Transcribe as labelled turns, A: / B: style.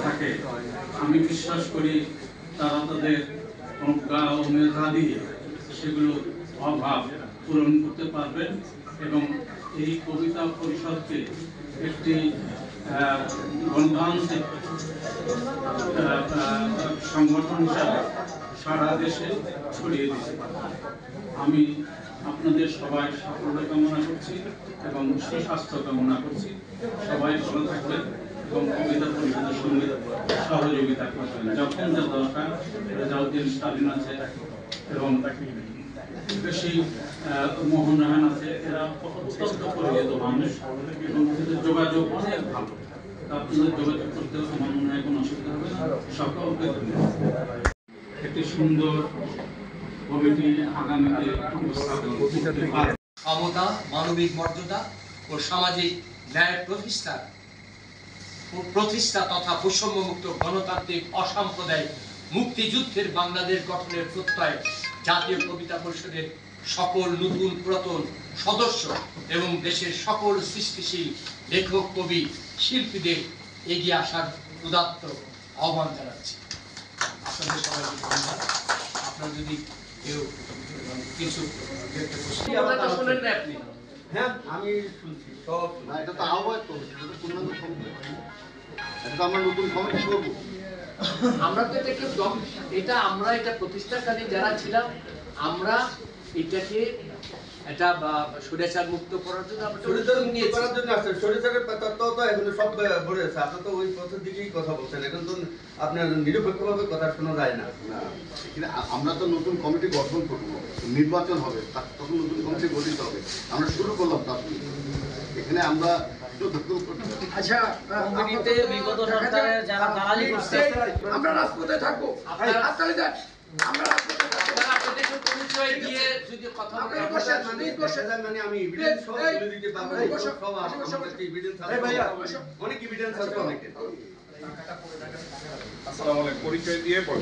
A: থাকে আমি বিশ্বাস করি তারা তাদের প্রজ্ঞা ও মেধা দিয়ে সেগুলো অভাব পূরণ করতে পারবেন এবং এই কবিতা পরিষদকে একটি গণতান্ত্রিক সংগঠন হিসাবে সারা দেশে ছড়িয়ে দিতে পারবেন। আমি আপনাদের সবাই সাফল্য কামনা করছি এবং সুস্বাস্থ্য কামনা করছি। সবাই ভালো থাকবেন এবং কবিতা পরিষদের সঙ্গে সহযোগিতা করবেন। যখন যা দরকার রেজাউদ্দিন স্টালিন আছে এবং বেশি মোহন রাহান আছে, এরা অত্যন্ত পরিচিত মানুষ এবং যোগাযোগ অনেক ভালো। আপনাদের যোগাযোগ করতে আমার মনে হয় কোনো অসুবিধা হবে না। সকলকে একটি সুন্দর কমিটি আগামীতে
B: ক্ষমতা, মানবিক মর্যাদা ও সামাজিক ন্যায় প্রতিষ্ঠা তথা বৈষম্যমুক্ত গণতান্ত্রিক অসাম্প্রদায়িক মুক্তিযুদ্ধের বাংলাদেশ গঠনের প্রত্যয় জাতীয় কবিতা পরিষদের সকল নতুন পুরাতন সদস্য এবং দেশের সকল সৃষ্টিশীল লেখক, কবি, শিল্পীদের এগিয়ে আসার উদাত্ত আহ্বান জানাচ্ছি। আপনাদের সবাইকে ধন্যবাদ। আপনারা যদি কেউ কিছু শোনেন না আপনি?
C: হ্যাঁ, আমি শুনছি সব। এটা তো আহ্বান করছি, এটা তো আমরা নতুন কমিটি করবো।
B: আমরা তো এটা আমরা এটা প্রতিষ্ঠাকারী যারা ছিলাম, আমরা এটাকে এটা স্বৈরাচার মুক্ত করার জন্য আমরা
C: করার জন্য আসছে। স্বৈরাচারের তত্ত্ব তো এখন সব ভরে আছে। আপনার তো ওই পথের দিকেই কথা বলছেন। এখন তো আপনার নিরপেক্ষভাবে কথা শোনা যায় না। আমরা তো নতুন কমিটি গঠন করবো, নির্বাচন হবে, তখন নতুন কমিটি গঠিত হবে। আমরা শুরু করলাম তার এখানে আমরা
D: আচ্ছা, কমিটিতে বিগত সরকারে যারা দালালি করছে আমরা রাজপথে থাকবো। আপনারা আমরা
B: আপনাদের পরিচয় দিয়ে যদি কথা
C: মানে আমি এভিডেন্স সব তুলে দিতে পারবো। সব আমাদের এভিডেন্স আছে, অনেক এভিডেন্স আছে অনেকে।
E: আসসালামু আলাইকুম, পরিচয় দিয়ে বল।